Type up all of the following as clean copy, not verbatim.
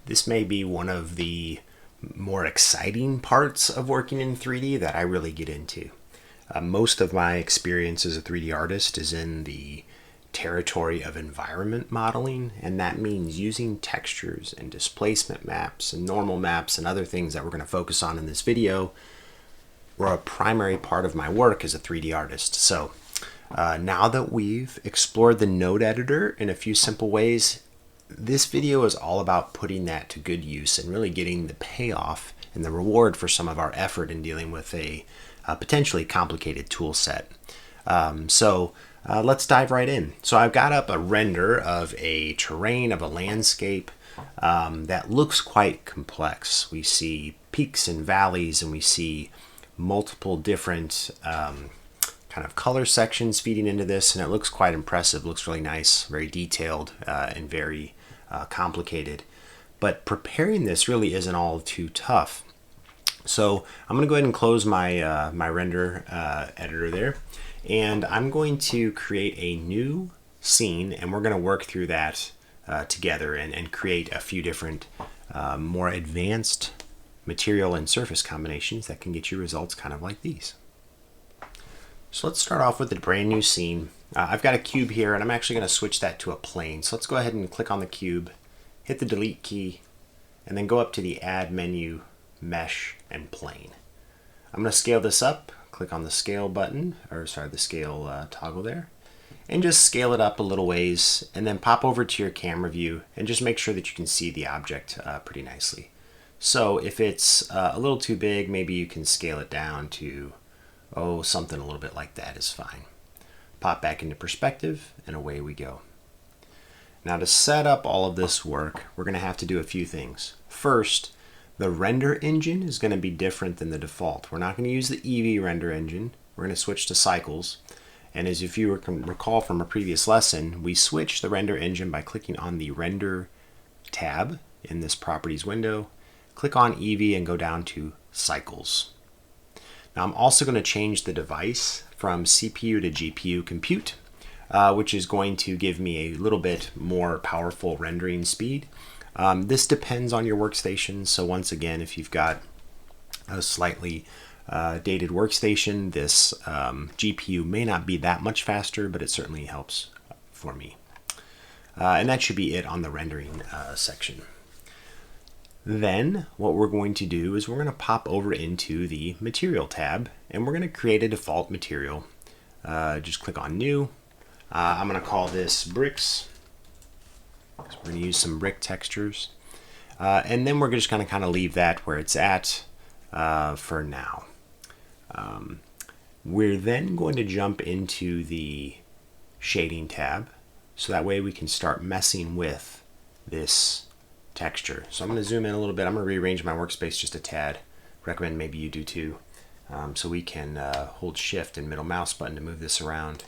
This may be one of the more exciting parts of working in 3D that I really get into. Most of my experience as a 3D artist is in the territory of environment modeling, and that means using textures and displacement maps and normal maps and other things that we're going to focus on in this video were a primary part of my work as a 3D artist. So now that we've explored the node editor in a few simple ways, this video is all about putting that to good use and really getting the payoff and the reward for some of our effort in dealing with a potentially complicated tool set. Let's dive right in. So I've got up a render of a terrain, of a landscape that looks quite complex. We see peaks and valleys, and we see multiple different kind of color sections feeding into this, and it looks quite impressive. It looks really nice, very detailed, and very complicated. But preparing this really isn't all too tough. So I'm going to go ahead and close my my render editor there, and I'm going to create a new scene, and we're going to work through that together and create a few different more advanced material and surface combinations that can get you results kind of like these. So let's start off with a brand new scene. I've got a cube here, and I'm actually going to switch that to a plane. So let's go ahead and click on the cube, hit the delete key, and then go up to the add menu, mesh, and plane. I'm going to scale this up, click on the scale button, or sorry, the scale toggle there, and just scale it up a little ways, and then pop over to your camera view and just make sure that you can see the object pretty nicely. So if it's a little too big, maybe you can scale it down to, something a little bit like that is fine. Pop back into perspective, and away we go. Now to set up all of this work, we're going to have to do a few things. First, the render engine is going to be different than the default. We're not going to use the Eevee render engine. We're going to switch to cycles. And as if you can recall from a previous lesson, we switch the render engine by clicking on the render tab in this properties window. Click on Eevee and go down to cycles. Now I'm also going to change the device from CPU to GPU compute, which is going to give me a little bit more powerful rendering speed. This depends on your workstation. So once again, if you've got a slightly dated workstation, this GPU may not be that much faster, but it certainly helps for me. And that should be it on the rendering section. Then what we're going to do is we're going to pop over into the material tab, and we're going to create a default material. Just click on new. I'm going to call this bricks. So we're going to use some brick textures. And then we're just going to kind of leave that where it's at for now. We're then going to jump into the shading tab, so that way we can start messing with this texture. So I'm going to zoom in a little bit. I'm going to rearrange my workspace just a tad. Recommend maybe you do too. So we can hold shift and middle mouse button to move this around.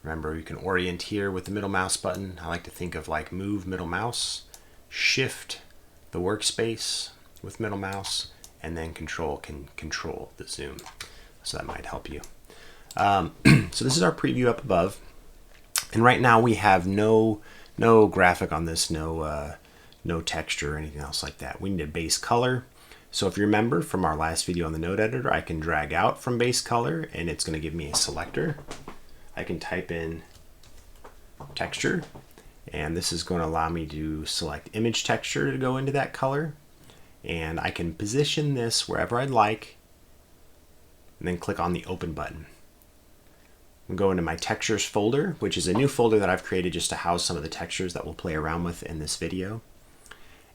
Remember, you can orient here with the middle mouse button. I like to think of like move middle mouse, shift the workspace with middle mouse, and then control can control the zoom. So that might help you. So this is our preview up above. And right now we have no graphic on this, no texture or anything else like that. We need a base color. So if you remember from our last video on the node editor, I can drag out from base color, and it's going to give me a selector. I can type in texture, and this is going to allow me to select image texture to go into that color. And I can position this wherever I'd like, and then click on the open button. I'm going to go into my textures folder, which is a new folder that I've created just to house some of the textures that we'll play around with in this video.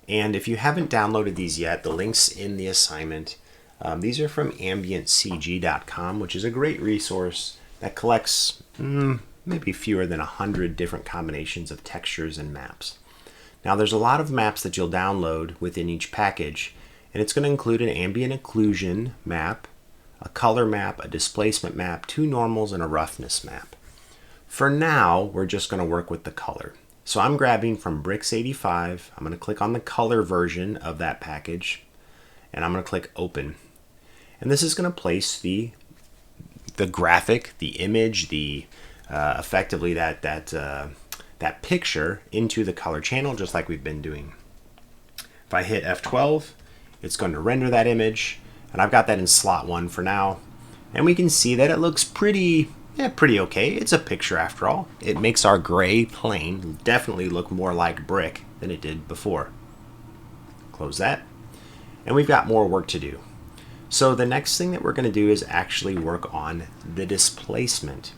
And if you haven't downloaded these yet, the link's in the assignment. These are from ambientcg.com, which is a great resource that collects maybe fewer than 100 different combinations of textures and maps. Now there's a lot of maps that you'll download within each package, and it's going to include an ambient occlusion map, a color map, a displacement map, 2 normals, and a roughness map. For now, we're just going to work with the color. So I'm grabbing from Bricks 85. I'm going to click on the color version of that package, and I'm going to click open. And this is going to place the graphic, the image, the effectively that picture into the color channel, just like we've been doing. If I hit F12, it's going to render that image, and I've got that in slot 1 for now. And we can see that it looks pretty okay. It's a picture after all. It makes our gray plane definitely look more like brick than it did before. Close that. And we've got more work to do. So the next thing that we're going to do is actually work on the displacement.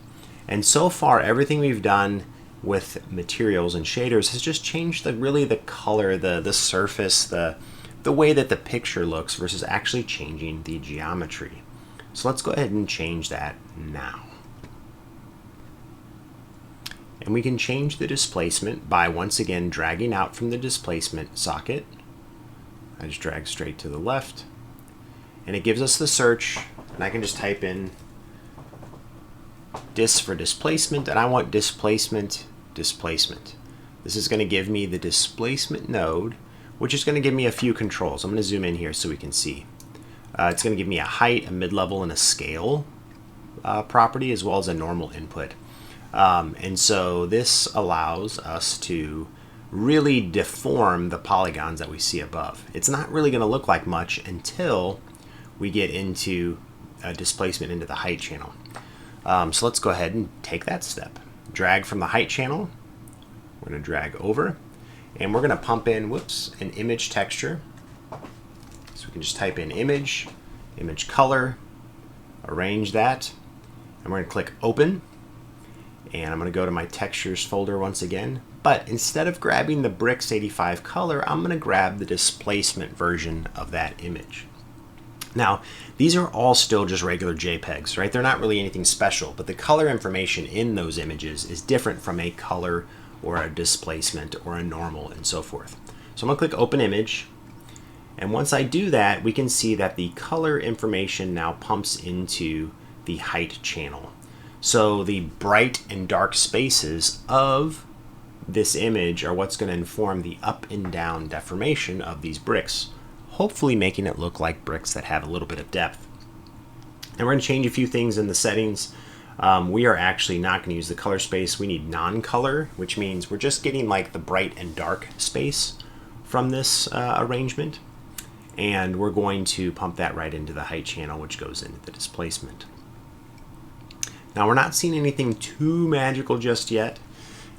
And so far, everything we've done with materials and shaders has just changed really the color, the surface, the way that the picture looks versus actually changing the geometry. So let's go ahead and change that now. And we can change the displacement by once again dragging out from the displacement socket. I just drag straight to the left. And it gives us the search, and I can just type in dis for displacement, and I want displacement. This is going to give me the displacement node, which is going to give me a few controls. I'm going to zoom in here so we can see. It's going to give me a height, a mid-level, and a scale property, as well as a normal input. And so this allows us to really deform the polygons that we see above. It's not really going to look like much until we get into displacement into the height channel. So let's go ahead and take that step. Drag from the height channel. We're going to drag over, and we're going to pump in, an image texture. So we can just type in image color, arrange that, and we're going to click open. And I'm going to go to my textures folder once again. But instead of grabbing the Bricks 85 color, I'm going to grab the displacement version of that image. Now, these are all still just regular JPEGs, right? They're not really anything special, but the color information in those images is different from a color or a displacement or a normal and so forth. So I'm going to click Open Image, and once I do that, we can see that the color information now pumps into the height channel. So the bright and dark spaces of this image are what's going to inform the up and down deformation of these bricks, hopefully making it look like bricks that have a little bit of depth. And we're going to change a few things in the settings. We are actually not going to use the color space. We need non-color, which means we're just getting like the bright and dark space from this arrangement. And we're going to pump that right into the height channel, which goes into the displacement. Now we're not seeing anything too magical just yet,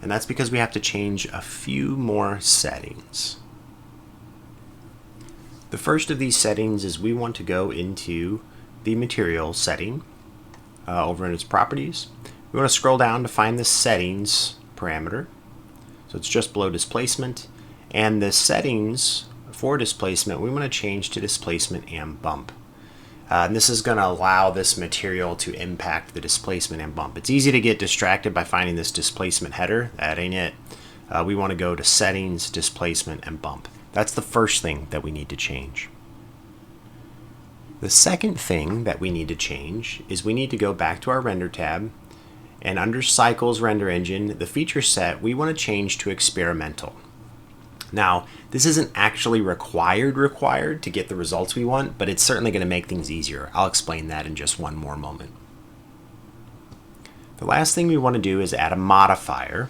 and that's because we have to change a few more settings. The first of these settings is we want to go into the material setting over in its properties. We want to scroll down to find the settings parameter. So it's just below displacement, and the settings for displacement we want to change to displacement and bump. And this is going to allow this material to impact the displacement and bump. It's easy to get distracted by finding this displacement header. That ain't it. We want to go to settings, displacement, and bump. That's the first thing that we need to change. The second thing that we need to change is we need to go back to our render tab, and under cycles render engine, the feature set we want to change to experimental. Now, this isn't actually required to get the results we want, but it's certainly going to make things easier. I'll explain that in just one more moment. The last thing we want to do is add a modifier.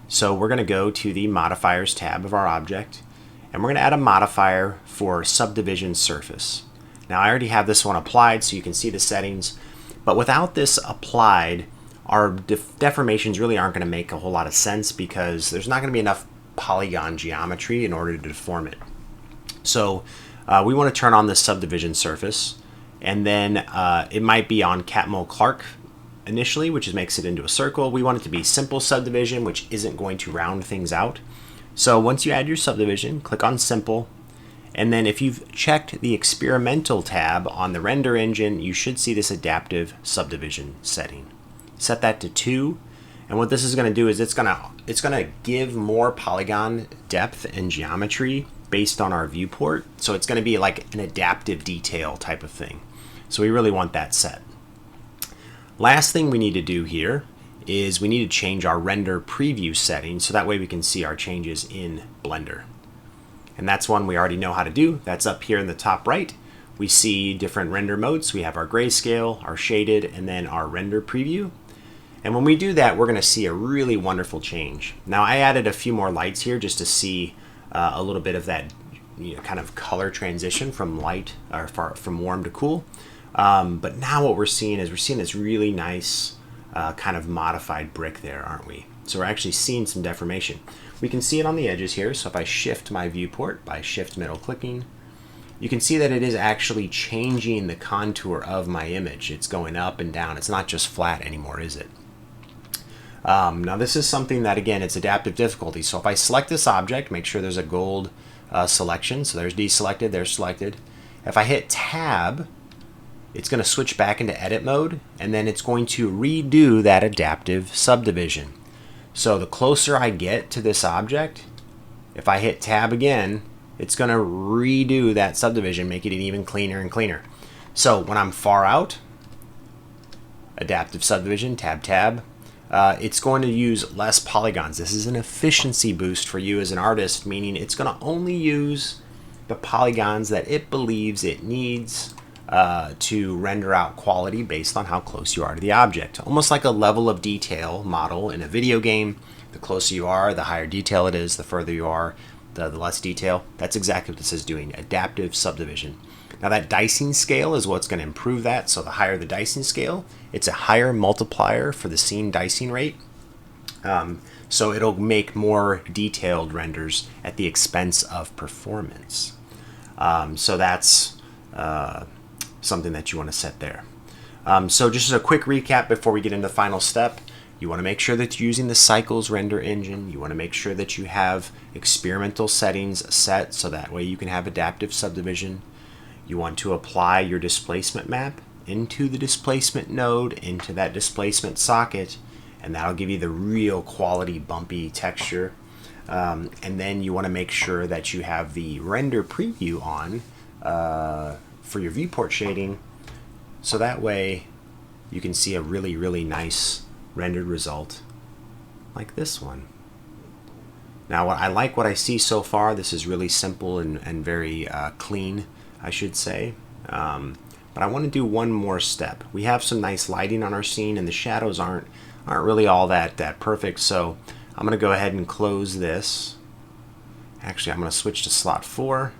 So we're going to go to the modifiers tab of our object, and we're going to add a modifier for subdivision surface. Now, I already have this one applied, so you can see the settings, but without this applied, our deformations really aren't going to make a whole lot of sense because there's not going to be enough polygon geometry in order to deform it. So we want to turn on the subdivision surface, and then it might be on Catmull Clark initially, which makes it into a circle. We want it to be simple subdivision, which isn't going to round things out. So once you add your subdivision, click on simple, and then if you've checked the experimental tab on the render engine, you should see this adaptive subdivision setting. Set that to 2. And what this is going to do is it's going to give more polygon depth and geometry based on our viewport. So it's going to be like an adaptive detail type of thing. So we really want that set. Last thing we need to do here is we need to change our render preview setting so that way we can see our changes in Blender. And that's one we already know how to do. That's up here in the top right. We see different render modes. We have our grayscale, our shaded, and then our render preview. And when we do that, we're going to see a really wonderful change. Now, I added a few more lights here just to see a little bit of that kind of color transition from light or from warm to cool. But now what we're seeing this really nice kind of modified brick there, aren't we? So we're actually seeing some deformation. We can see it on the edges here. So if I shift my viewport by shift middle clicking, you can see that it is actually changing the contour of my image. It's going up and down. It's not just flat anymore, is it? Now this is something that, again, it's adaptive difficulty. So if I select this object, make sure there's a gold selection. So there's deselected, there's selected. If I hit tab, it's going to switch back into edit mode, and then it's going to redo that adaptive subdivision. So the closer I get to this object, if I hit tab again, it's going to redo that subdivision, making it even cleaner and cleaner. So when I'm far out, adaptive subdivision, tab, it's going to use less polygons. This is an efficiency boost for you as an artist, meaning it's going to only use the polygons that it believes it needs to render out quality based on how close you are to the object. Almost like a level of detail model in a video game. The closer you are, the higher detail it is. The further you are, the less detail. That's exactly what this is doing, adaptive subdivision. Now that dicing scale is what's going to improve that. So the higher the dicing scale, it's a higher multiplier for the scene dicing rate. So it'll make more detailed renders at the expense of performance. So that's something that you want to set there. So just as a quick recap before we get into the final step, you want to make sure that you're using the Cycles render engine. You want to make sure that you have experimental settings set so that way you can have adaptive subdivision. You want to apply your displacement map into the displacement node, into that displacement socket, and that'll give you the real quality bumpy texture. And then you want to make sure that you have the render preview on for your viewport shading, so that way you can see a really, really nice rendered result like this one. Now I like what I see so far. This is really simple and very clean, I should say. But I want to do one more step. We have some nice lighting on our scene, and the shadows aren't really all that perfect. So I'm going to go ahead and close this. Actually, I'm going to switch to slot 4.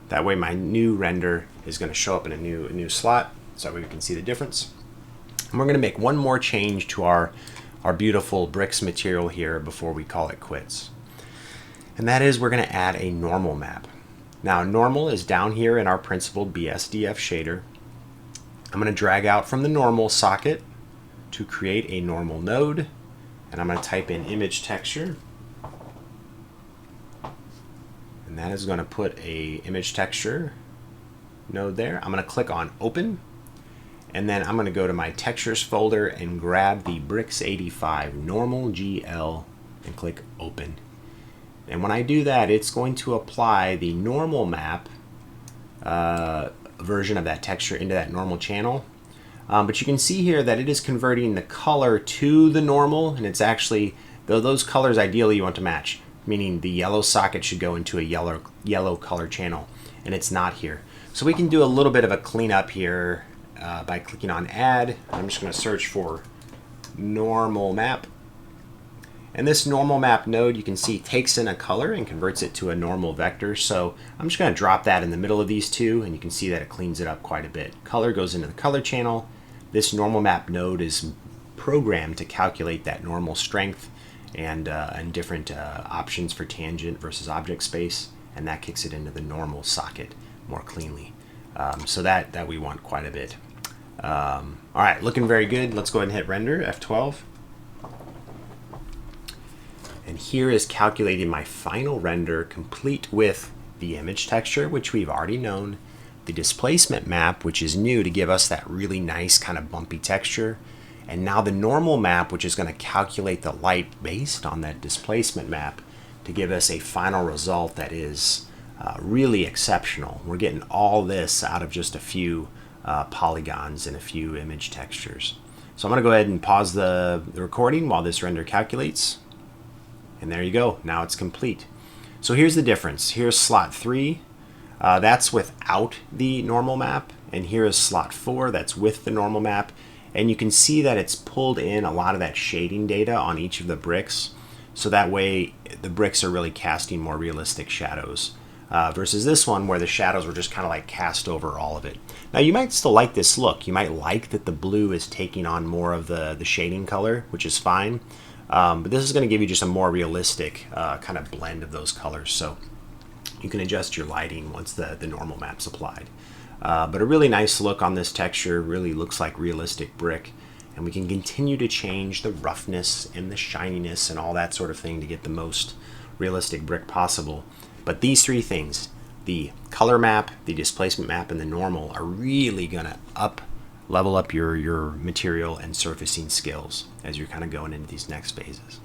That way my new render is going to show up in a new slot, so that way we can see the difference. And we're going to make one more change to our beautiful bricks material here before we call it quits. And that is we're going to add a normal map. Now normal is down here in our principled BSDF shader. I'm going to drag out from the normal socket to create a normal node, and I'm going to type in image texture. And that is going to put a image texture node there. I'm going to click on open, and then I'm going to go to my textures folder and grab the Bricks 85 normal GL and click open. And when I do that, it's going to apply the normal map version of that texture into that normal channel. But you can see here that it is converting the color to the normal, and it's actually, those colors ideally you want to match, meaning the yellow socket should go into a yellow color channel, and it's not here. So we can do a little bit of a cleanup here by clicking on add. I'm just going to search for normal map. And this normal map node, you can see, takes in a color and converts it to a normal vector. So I'm just going to drop that in the middle of these two, and you can see that it cleans it up quite a bit. Color goes into the color channel. This normal map node is programmed to calculate that normal strength and different options for tangent versus object space, and that kicks it into the normal socket more cleanly. So that we want quite a bit. All right, looking very good. Let's go ahead and hit render, F12. And here is calculating my final render, complete with the image texture, which we've already known, the displacement map, which is new to give us that really nice kind of bumpy texture, and now the normal map, which is going to calculate the light based on that displacement map to give us a final result that is really exceptional. We're getting all this out of just a few polygons and a few image textures. So I'm going to go ahead and pause the recording while this render calculates. And there you go, now it's complete. So here's the difference. Here's slot 3, that's without the normal map, and here is slot 4, that's with the normal map. And you can see that it's pulled in a lot of that shading data on each of the bricks, so that way the bricks are really casting more realistic shadows. versus this one where the shadows were just kind of like cast over all of it. Now you might still like this look. You might like that the blue is taking on more of the shading color, which is fine. But this is going to give you just a more realistic kind of blend of those colors. So you can adjust your lighting once the normal map's applied. But a really nice look on this texture, really looks like realistic brick. And we can continue to change the roughness and the shininess and all that sort of thing to get the most realistic brick possible. But these three things, the color map, the displacement map, and the normal, are really going to level up your material and surfacing skills as you're kind of going into these next phases.